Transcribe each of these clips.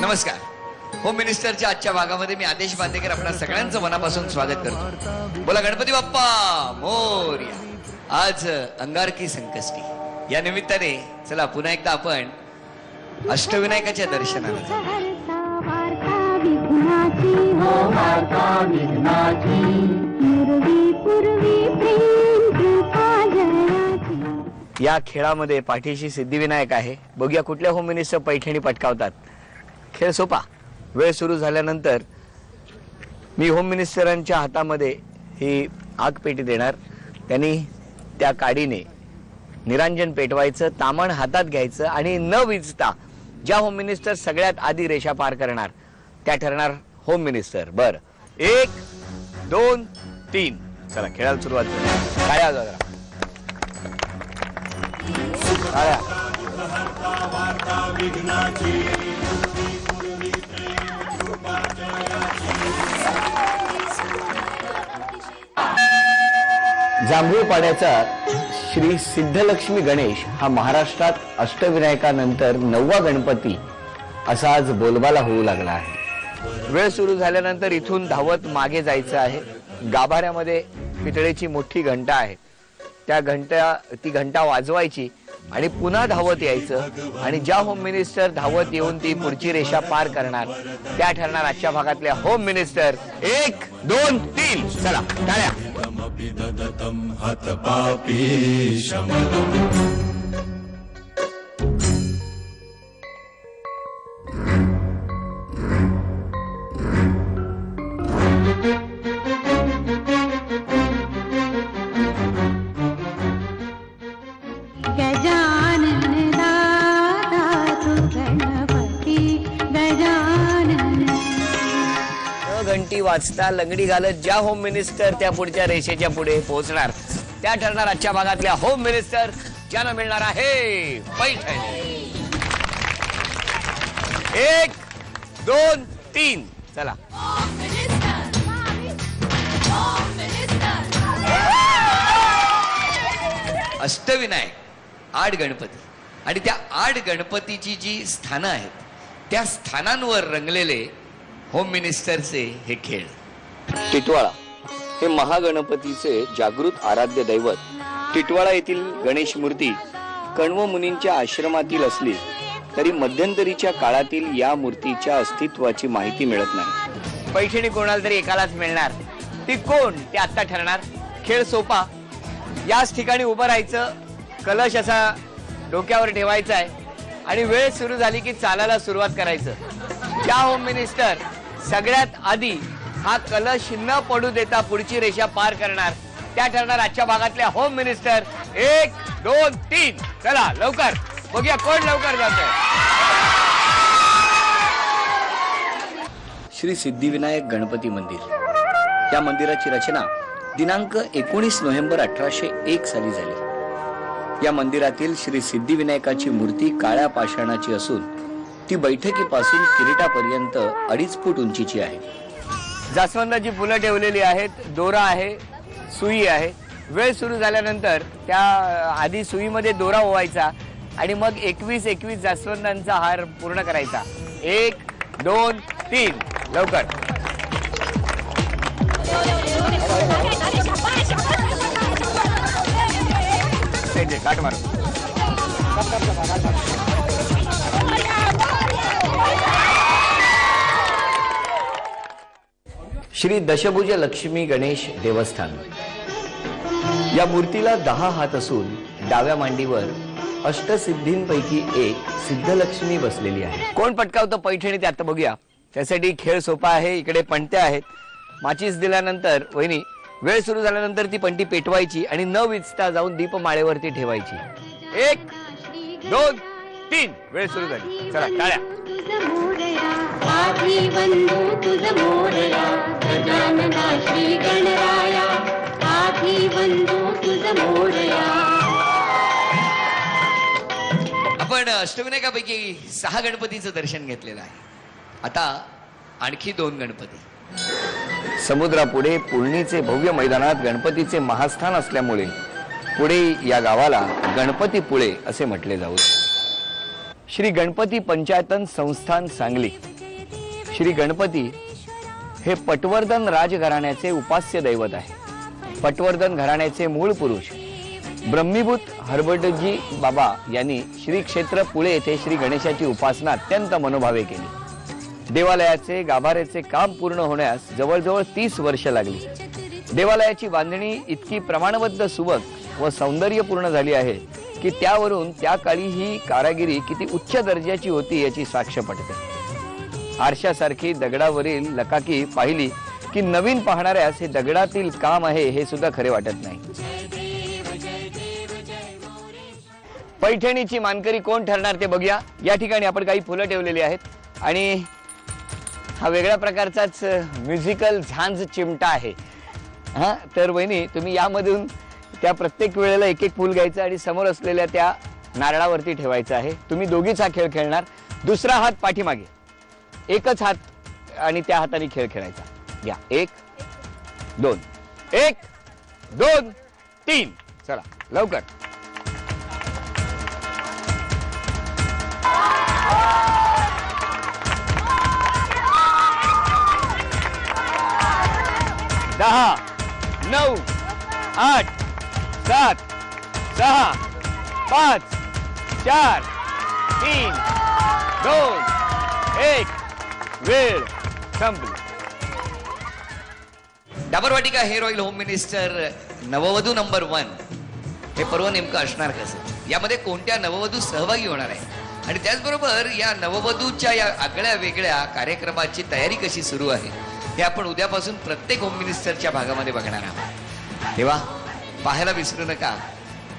नमस्कार. होम मिनिस्टरच्या आजच्या भागामध्ये मी आदेश बांदेकर आपल्या सगळ्यांचं मनापासून स्वागत करतो. बोला गणपती बाप्पा मोरया. आज अंगारकी संकष्टी या निमित्ताने चला पुन्हा एकदा आपण अष्टविनायकाच्या दर्शनाला जाऊ. या खेळामध्ये पाठीशी सिद्धिविनायक आहे. बघूया कुठल्या होम मिनिस्टर पैठणी पटकावतात. खेळ सोपा. वेळ सुरू झाल्यानंतर मी होम मिनिस्टरांच्या हातामध्ये ही आग पेटी देणार. त्यांनी त्या काडीने निरांजन पेटवायचं, तामण हातात घ्यायचं आणि न विजता ज्या होम मिनिस्टर सगळ्यात आधी रेषा पार करणार त्या ठरणार होम मिनिस्टर. बर 1 2 3 चला खेळाला सुरुवात करू. काय आवाज जरा जांभूळपाड्याचा श्री सिद्धलक्ष्मी गणेश हा महाराष्ट्रात अष्टविनायकानंतर 9वा गणपती असा आज बोलबाला होऊ लागला आहे. वेळ सुरू झाल्यानंतर इथून धावत मागे जायचं आहे. गाभाऱ्यामध्ये पितळेची मोठी घंटा आहे. ती घंटा वाजवायची आणि पुन्हा धावत यायचं आणि ज्या होम मिनिस्टर धावत येऊन ती पुढची रेषा पार करणार त्या ठरणार आजच्या भागातल्या होम मिनिस्टर. 1 2 3 चला टाळ्या. घंटी वाजता लंगडी घालत ज्या होम मिनिस्टर त्या पुढच्या रेषेच्या पुढे पोहोचणार त्या ठरणार आजच्या भागातल्या होम मिनिस्टर, ज्यांना मिळणार आहे पैठणी. 1 2 3 चला. अष्टविनायक 8 गणपती आणि त्या 8 गणपतीची जी स्थानं आहेत त्या स्थानांवर रंगलेले होम मिनिस्टरचे हे खेळ. टिटवाळा हे महागणपतीचे जागृत आराध्य दैवत. टिटवाळा येथील गणेश मूर्ती कण्व मुनींच्या आश्रमातील असली तरी मध्यंतरीच्या काळातील या मूर्तीच्या अस्तित्वाची माहिती मिळत नाही. पैठणी कोणाला तरी एकालाच मिळणार. ती कोण ते आता ठरणार. खेळ सोपा. याच ठिकाणी उभं राहायचं. कलश असा डोक्यावर ठेवायचा आहे आणि वेळ सुरू झाली की चालायला सुरुवात करायचं. ज्या होम मिनिस्टर सगळ्यात आधी हा कलश न पडू देता पुढची रेषा पार करणार त्या ठरणार आजच्या भागातल्या होम मिनिस्टर. 1 2 3 चला लवकर बघूया कोण लवकर जातोय. श्री सिद्धिविनायक गणपती मंदिर या मंदिराची रचना दिनांक 19 नोव्हेंबर 1801 साली झाली. या मंदिरातील श्री सिद्धिविनायकाची मूर्ती काळ्या पाषाणाची असून ती बैठकीपासून किरीटापर्यंत 2.5 फूट उंचीची आहे. जास्वंदाची फुलं ठेवलेली आहेत. दोरा आहे, सुई आहे. वेळ सुरू झाल्यानंतर त्या आधी सुईमध्ये दोरा ओवायचा आणि मग 21 जास्वंदांचा हार पूर्ण करायचा. 1 2 3 लवकर. काट मार. श्री दशभुज लक्ष्मी गणेश देवस्थान या मूर्तीला 10 हात असून डाव्या मांडीवर अष्टसिद्धींपैकी एक सिद्धलक्ष्मी बसलेली आहे. कोण पटकावतं पैठणी ते आता बघूया. त्यासाठी खेळ सोपा आहे. इकडे पणत्या आहेत. माचीस दिल्यानंतर वहिनी वेळ सुरू झाल्यानंतर ती पणती पेटवायची आणि न विजता जाऊन दीपमाळेवरती ठेवायची. 1 2 3 वेळ सुरू झाली. चला टाळ्या. आपण अष्टविनायकापैकी 6 गणपतीचं दर्शन घेतलेलं आहे. आता आणखी 2 गणपती. समुद्रापुढे पुळणीचे भव्य मैदानात गणपतीचे महास्थान असल्यामुळे पुढे या गावाला गणपतीपुळे असे म्हटले जाऊ. श्री गणपती पंचायतन संस्थान सांगली श्री गणपती हे पटवर्धन राजघराण्याचे उपास्य दैवत आहे। पटवर्धन घराण्याचे मूळ पुरुष ब्रह्मीभूत हरभटजी बाबा यांनी श्री क्षेत्र पुळे येथे श्री गणेशाची उपासना अत्यंत मनोभावे केली। देवालयाचे गाभाऱ्याचे काम पूर्ण होण्यास जवळजवळ 30 वर्ष लागली। देवालयाची बांधणी इतकी प्रमाणबद्ध सुबक व सौंदर्यपूर्ण झाली आहे की त्यावरून त्या काळी ही कारागिरी किती उच्च दर्जाची होती याची साक्ष पटते। आरशासारखी दगडावरील लकाकी पाहिली की नवीन पाहणाऱ्यास हे दगडातील काम आहे हे सुद्धा खरे वाटत नाही। पैठणीची मानकरी कोण ठरणार ते बघूया। या ठिकाणी आपण काही फुलं ठेवलेली आहेत आणि हा वेगळ्या प्रकारचाच म्युझिकल झांज चिमटा आहे। हा तर वहिनी तुम्ही यामधून त्या प्रत्येक वेळेला एक एक फूल घ्यायचं आणि समोर असलेल्या त्या नारळावरती ठेवायचं आहे। तुम्ही दोघीच हा खेळ खेळणार। दुसरा हात पाठीमागे, एकच हात आणि त्या हाताने खेळ खेळायचा। या 1 2 1 2 3 चला लवकर। दहा 9 8 7 6 5 4 3 2 1 वेळ संपली। डाबर वाटिका हेअर ऑइल होम मिनिस्टर नववधू नंबर 1 हे पर्व नेमकं असणार कसं, यामध्ये कोणत्या नववधू सहभागी होणार आहे आणि त्याचबरोबर या नववधूच्या या आगळ्या वेगळ्या कार्यक्रमाची तयारी कशी सुरू आहे हे आपण उद्यापासून प्रत्येक होम मिनिस्टरच्या भागामध्ये बघणार आहोत। तेव्हा पाहायला विसरू नका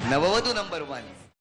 नववधू नंबर 1।